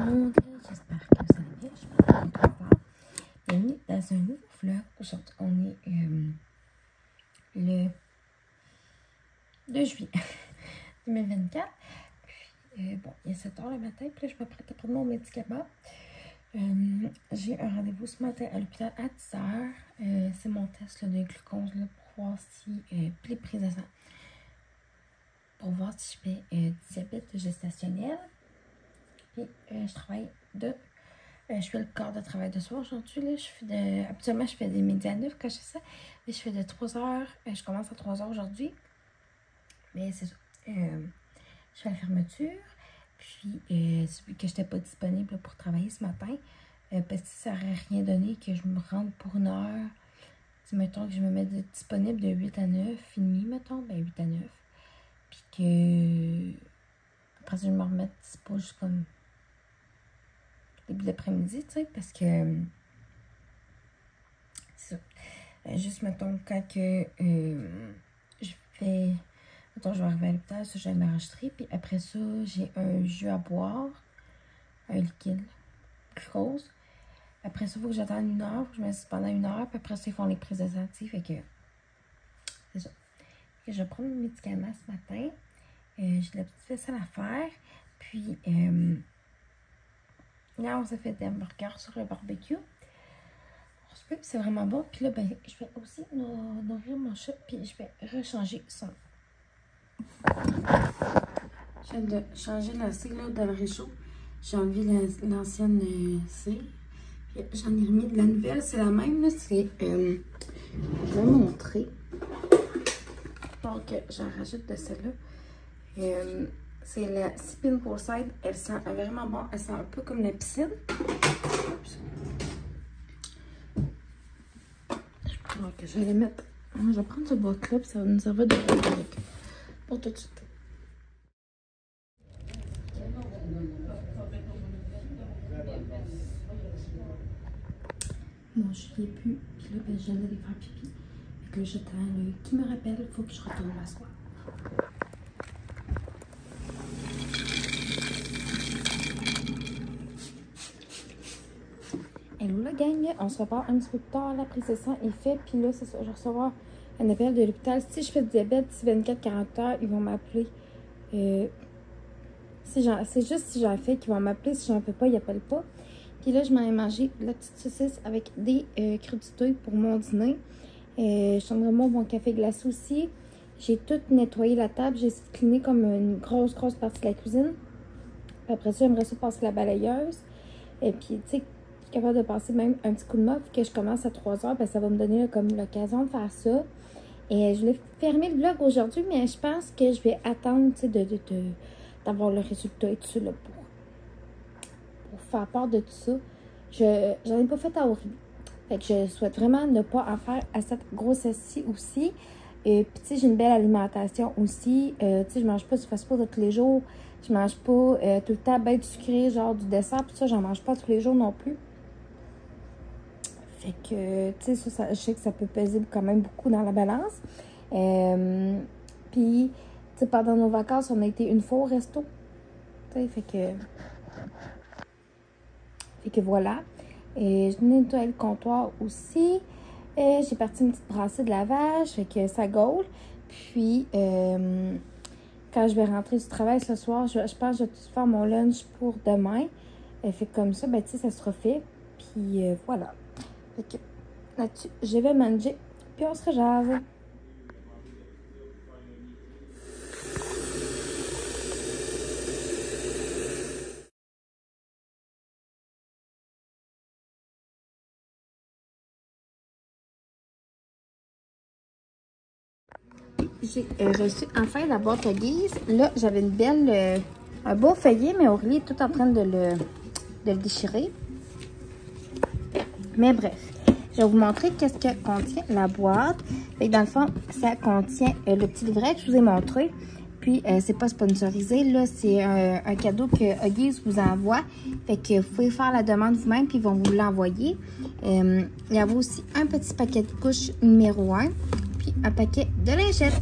monde, j'espère que vous allez bien, je suis très fort. Bienvenue dans un nouveau vlog. Aujourd'hui, on est le 2 juillet 2024. Puis, bon, il est 7 h le matin, puis là, je m'apprête à prendre mon médicament. J'ai un rendez-vous ce matin à l'hôpital à 10 h. C'est mon test là, de glucose là, pour voir si, puis les prises de sang, pour voir si je fais diabète gestationnel. Puis je travaille je fais le corps de travail de soir aujourd'hui. Habituellement, je fais des midi à 9 quand je fais ça. Mais je fais de 3 h. Je commence à 3 h aujourd'hui. Mais c'est ça. Je fais la fermeture. Puis, celui que je n'étais pas disponible pour travailler ce matin. Parce que ça n'aurait rien donné que je me rende pour une heure. Tu mettons que je me mets disponible de 8 à 9h30, mettons. Ben 8 à 9. Puis que après ça, je me remette dispo juste comme début d'après-midi, tu sais, parce que c'est ça. Juste, mettons, quand que je fais, mettons, je vais arriver à l'hôpital, ça, je vais m'enregistrer, puis après ça, j'ai un jus à boire, un liquide, glucose. Après ça, il faut que j'attende 1 heure, faut que je me pendant 1 heure, puis après ça, ils font les prises de sang, fait que c'est ça. Et je vais prendre mon médicament ce matin. J'ai de la petite vaisselle à faire, puis là, on s'est fait des hamburgers sur le barbecue. C'est vraiment bon. Puis là, ben, je vais aussi nourrir mon chat. Puis je vais rechanger son. Je viens de changer la scie là, dans le réchaud. J'ai enlevé l'ancienne scie. J'en ai remis de la nouvelle. C'est la même. C'est. Je vais montrer. Donc, j'en rajoute de celle-là. C'est la Spin Poolside. Elle sent vraiment bon. Elle sent un peu comme la piscine. Oups. Donc, je vais les mettre. Je vais prendre ce boîte-là, puis ça va nous servir de boîte pour tout de suite. Bon, je n'y ai plus. Puis là, ben, je viens d'aller faire pipi. Fait que là, j'attends qui me rappelle. Il faut que je retourne m'asseoir. Hello la gang, on se repart un petit peu plus tard, la prise de sang est faite, puis là c'est ça, je vais recevoir un appel de l'hôpital. Si je fais du diabète, d'ici 24-40 heures, ils vont m'appeler. C'est juste si j'en fais qu'ils vont m'appeler, si j'en fais pas, ils n'appellent pas. Puis là, je m'en ai mangé la petite saucisse avec des crudités pour mon dîner. Je suis en train de boire mon café glacé aussi. J'ai tout nettoyé la table, j'ai cleané comme une grosse partie de la cuisine. Puis après ça, j'aimerais ça passer la balayeuse. Et puis, tu sais, capable de passer même un petit coup de mop que je commence à 3 h, ça va me donner là, comme l'occasion de faire ça. Et je voulais fermer le vlog aujourd'hui, mais je pense que je vais attendre d'avoir le résultat et tout ça là, pour faire part de tout ça. J'en ai pas fait à horrible. Fait que je souhaite vraiment ne pas en faire à cette grossesse-ci aussi. Et puis tu sais, j'ai une belle alimentation aussi. Tu sais, je mange pas du fast-food tous les jours. Je mange pas tout le temps bête sucré, genre du dessert, puis ça, j'en mange pas tous les jours non plus. Fait que, tu sais, ça, je sais que ça peut peser quand même beaucoup dans la balance. Puis, tu sais, pendant nos vacances, on a été une fois au resto. Tu sais, fait que voilà. Et je nettoie le comptoir aussi. J'ai parti une petite brassée de lavage, fait que ça gaule. Puis, quand je vais rentrer du travail ce soir, je pense que je vais tout faire mon lunch pour demain. Fait que comme ça, ben, tu sais, ça sera fait. Puis, voilà. Fait que là-dessus, je vais manger, puis on se rejave. J'ai reçu enfin la boîte à guise. Là, j'avais une belle, un beau feuillet, mais Aurélie est tout en train de le déchirer. Mais bref, je vais vous montrer qu'est-ce que contient la boîte. Fait que dans le fond, ça contient le petit livret que je vous ai montré. Puis, c'est pas sponsorisé. Là, c'est un cadeau que Huggies vous envoie. Fait que vous pouvez faire la demande vous-même, puis ils vont vous l'envoyer. Il y a aussi un petit paquet de couches numéro 1. Puis, un paquet de lingettes.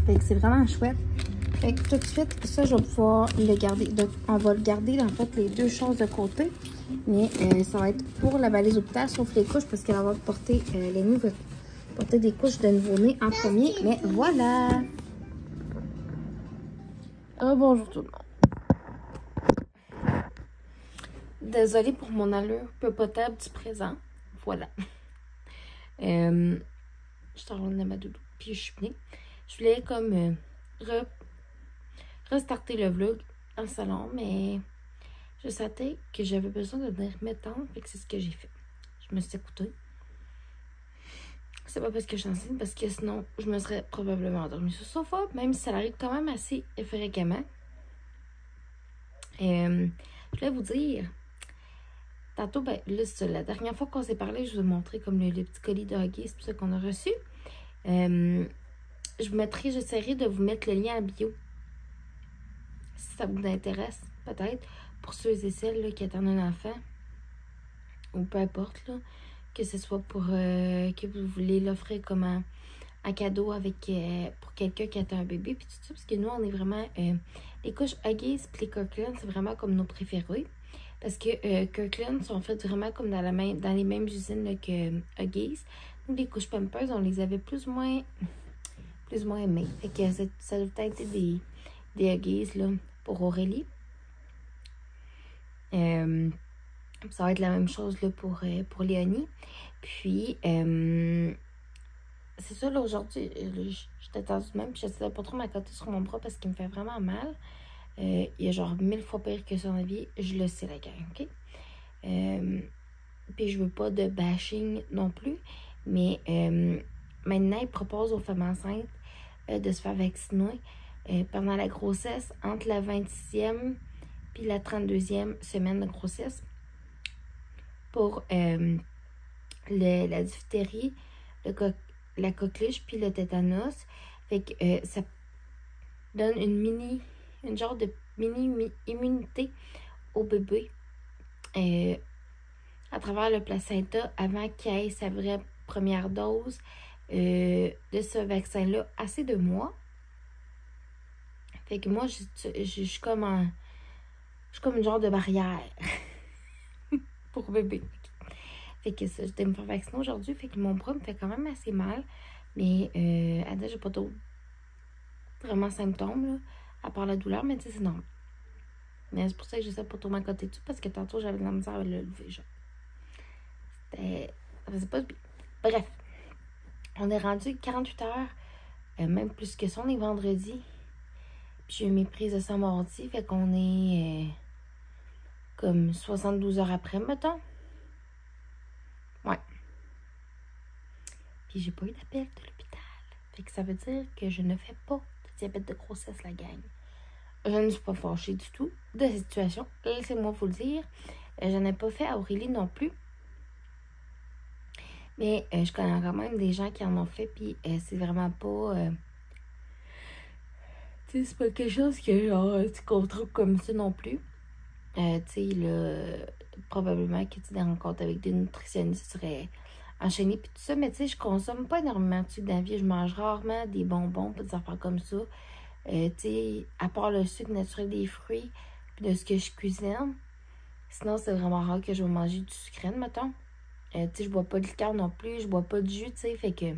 Fait que c'est vraiment chouette. Fait que tout de suite, ça, je vais pouvoir le garder. Donc, on va le garder, en fait, les deux choses de côté. Mais ça va être pour la valise hôpital, sauf les couches, parce qu'elle va porter porter des couches de nouveau-né en premier. Mais voilà! Oh, bonjour tout le monde. Désolée pour mon allure peu potable du présent. Voilà. Je suis en train de ma doudou, puis je suis venue. Je voulais comme restarter le vlog dans le salon, mais je sentais que j'avais besoin de venir m'étendre, fait que c'est ce que j'ai fait. Je me suis écoutée. C'est pas parce que je suis enceinte, parce que sinon, je me serais probablement endormie sur le sofa, même si ça arrive quand même assez fréquemment. Je voulais vous dire, tantôt, ben là, la dernière fois qu'on s'est parlé, je vous ai montré comme le petit colis de Huggies, c'est tout ça qu'on a reçu. J'essaierai de vous mettre le lien en bio. Si ça vous intéresse, peut-être, pour ceux et celles là, qui attendent un enfant, ou peu importe, là, que ce soit pour que vous voulez l'offrir comme un cadeau avec pour quelqu'un qui attend un bébé, puis tout ça, parce que nous, on est vraiment, les couches Huggies et les Kirkland, c'est vraiment comme nos préférés, parce que Kirkland sont faites vraiment comme dans les mêmes usines là, que Huggies. Nous, les couches Pampers, on les avait plus ou moins aimées, fait que ça doit être des Huggies, là, pour Aurélie. Ça va être la même chose là, pour Léonie. Puis, c'est ça, là, aujourd'hui, j'étais tendue même, puis j'essayais pas trop m'accoter sur mon bras parce qu'il me fait vraiment mal. Il y a genre 1000 fois pire que son avis, je le sais, la gang, OK? Puis, je veux pas de bashing non plus, mais maintenant, il propose aux femmes enceintes de se faire vacciner pendant la grossesse, entre la 26e puis la 32e semaine de grossesse, pour la diphtérie, la coqueluche puis le tétanos. Fait que ça donne une genre de mini immunité au bébé à travers le placenta avant qu'il ait sa vraie première dose de ce vaccin-là à ces 2 mois. Fait que moi, je suis comme une genre de barrière pour bébé. Fait que ça, j'étais me faire vacciner aujourd'hui. Fait que mon bras me fait quand même assez mal. Mais à date, j'ai pas d'autres vraiment symptômes, là, à part la douleur. Mais tu sais, c'est normal. Mais c'est pour ça que j'essaie pas trop m'accoter dessus. Parce que tantôt, j'avais de la misère à le lever, genre. Ça faisait pas de bien. Bref. On est rendu 48 heures. Même plus que ça. On est vendredi. Puis j'ai eu mes prises de sang mardi. Fait qu'on est comme 72 heures après, mettons. Ouais. Puis j'ai pas eu d'appel de l'hôpital. Fait que ça veut dire que je ne fais pas de diabète de grossesse, la gang. Je ne suis pas fâchée du tout de cette situation. Laissez-moi vous le dire. Je n'en ai pas fait à Aurélie non plus. Mais je connais quand même des gens qui en ont fait. Puis c'est vraiment pas... tu sais, c'est pas quelque chose que genre, tu contrôles comme ça non plus. Tu sais, là, probablement que tu des rencontres avec des nutritionnistes seraient enchaînés puis tout ça. Mais tu sais, je consomme pas énormément de sucre dans la vie. Je mange rarement des bonbons, des affaires comme ça. Tu sais, à part le sucre naturel des fruits puis de ce que je cuisine. Sinon, c'est vraiment rare que je vais manger du sucré, mettons. Tu sais, je bois pas de liqueur non plus. Je bois pas de jus, tu sais, fait que...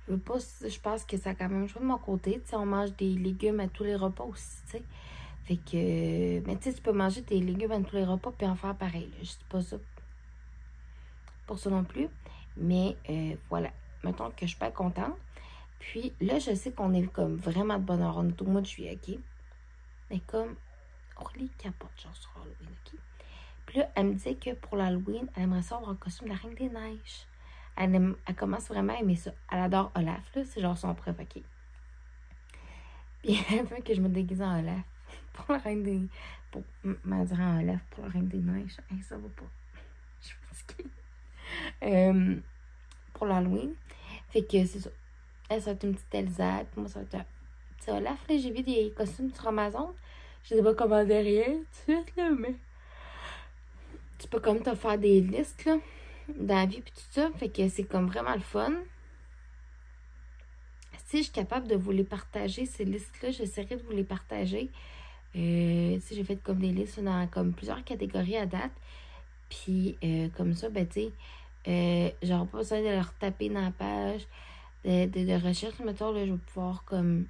Je pense que ça a quand même joué de mon côté. Tu sais, on mange des légumes à tous les repas aussi, tu sais. Fait que... Mais tu sais, tu peux manger tes légumes à tous les repas puis en faire pareil, là. Je dis pas ça pour ça non plus. Mais voilà. Mettons que je suis pas contente. Puis là, je sais qu'on est comme vraiment de bonne heure. On est au mois de juillet, OK? Mais comme... Aurélie capote, genre, sur Halloween, OK? Puis là, elle me disait que pour l'Halloween, elle aimerait ça avoir un costume de la Reine des Neiges. Elle commence vraiment à aimer ça. Elle adore Olaf, là. C'est genre son préf, OK? Puis elle veut que je me déguise en Olaf pour la Reine des... Pour dire en Olaf pour la Reine des Neiges. Hey, ça va pas. Je suis fatiguée. Pour l'Halloween. Fait que c'est ça. Elle, ça va être une petite Elsa. Puis moi, ça va être un petit Olaf. Là, j'ai vu des costumes sur Amazon. Je sais pas commander rien tout de suite, là, mais... Tu peux comme te faire des listes, là, dans la vie, puis tout ça. Fait que c'est comme vraiment le fun. si je suis capable de vous les partager, ces listes-là, j'essaierai de vous les partager. Si j'ai fait comme des listes dans comme plusieurs catégories à date. Puis comme ça, ben tu sais, j'aurai pas besoin de leur taper dans la page de recherche. Mettons, là, je vais pouvoir comme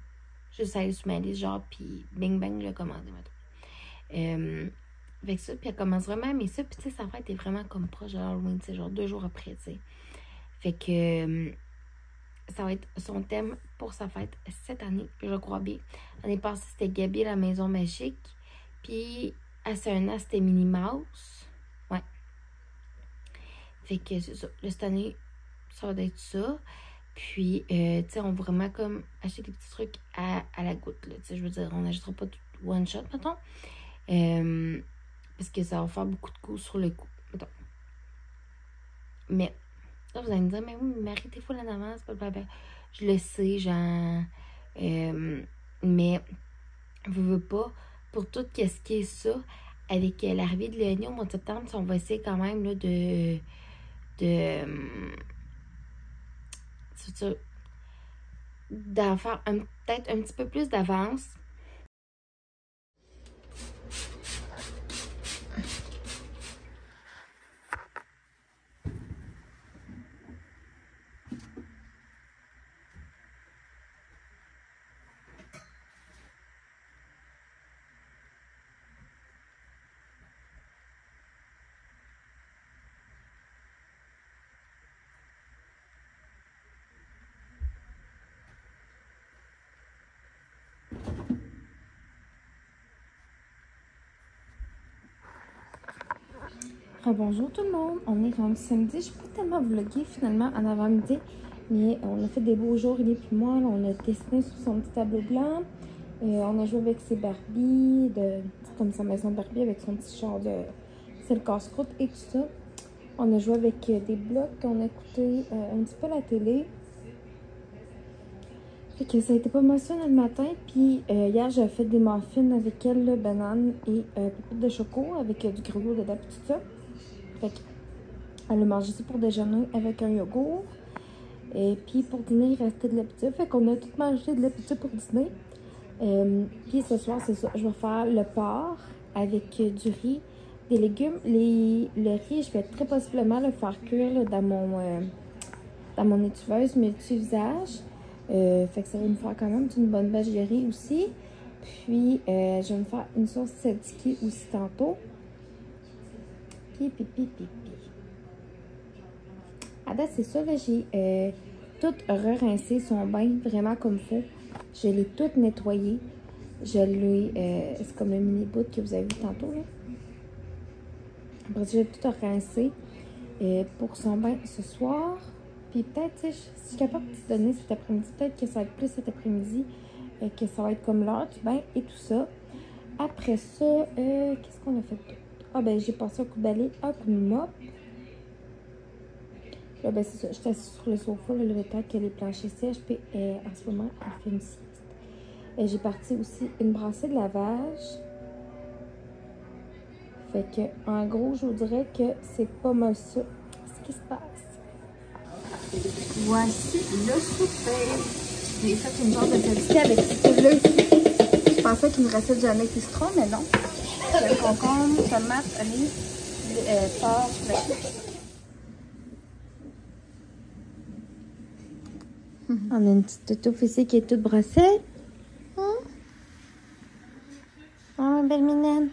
juste aller sur ma liste, genre, puis bing bang, le commander, mettons. Avec ça, puis elle commence vraiment à aimer ça. Puis tu sais, sa fête est vraiment comme proche de Halloween, tu sais, genre 2 jours après, tu sais. Fait que ça va être son thème pour sa fête cette année, je crois bien. L'année passée, c'était Gabi, la maison magique. Puis à Serena, c'était Minnie Mouse. Ouais. Fait que c'est ça. Là, cette année, ça va être ça. Puis, tu sais, on va vraiment comme acheter des petits trucs à la goutte, là. Tu sais, je veux dire, on n'achètera pas tout one shot, mettons. Parce que ça va faire beaucoup de coups sur le coup, mettons. Mais, là, vous allez me dire, mais oui, Marie, t'es full en avance, blablabla. Je le sais, genre. Mais, je veux pas, pour tout ce qui est ça, avec l'arrivée de l'année au mois de septembre, on va essayer quand même, là, d'en faire peut-être un petit peu plus d'avance. Bonjour tout le monde, on est comme samedi, je n'ai pas tellement vlogué finalement en avant-midi, mais on a fait des beaux jours, il et puis moi, là, on a dessiné sur son petit tableau blanc, on a joué avec ses Barbies, comme sa maison Barbie avec son petit char de celle casse-croûte et tout ça. On a joué avec des blocs, on a écouté un petit peu la télé. Fait que ça a été pas mal ça le matin, puis hier j'ai fait des muffins avec elle, là, banane et pépites de choco avec du gruyot dedans et tout ça. Fait qu'elle a mangé ça pour déjeuner avec un yogourt. Et puis pour dîner, il restait de la pizza. Fait qu'on a tout mangé de la pizza pour dîner. Puis ce soir, c'est ça. Je vais faire le porc avec du riz, des légumes. Le riz, je vais très possiblement le faire cuire là, dans mon étuveuse multi-usage. Fait que ça va me faire quand même une bonne bâche de riz aussi. Puis je vais me faire une sauce tzatziki aussi tantôt. Pipi. À date, c'est ça, là, j'ai tout re-rincé son bain vraiment comme il faut. Je l'ai tout nettoyé. Je l'ai, c'est comme le mini bout que vous avez vu tantôt, là. Après, j'ai tout rincé pour son bain ce soir. Puis peut-être, tu sais, si je suis capable de te donner cet après-midi, peut-être que ça va être plus cet après-midi, que ça va être comme l'heure du bain et tout ça. Après ça, qu'est-ce qu'on a fait d'autre? Ah ben j'ai passé un coup de balai, un coup de mop. Là ben c'est ça, j'étais assise sur le sofa, là, le temps que les planchers sèchent, puis en ce moment, elle fait une sieste. J'ai parti aussi une brassée de lavage. Fait que, en gros, je vous dirais que c'est pas mal ça. Ce qui se passe. Voici le souper. J'ai fait une genre de tzatziki avec celui-là ici. Je pensais qu'il me restait du jamais citron, mais non. Le concombre, tomate, riz, porc, On a une petite touffe ici qui est toute brossée. Oh, ma belle mignonne.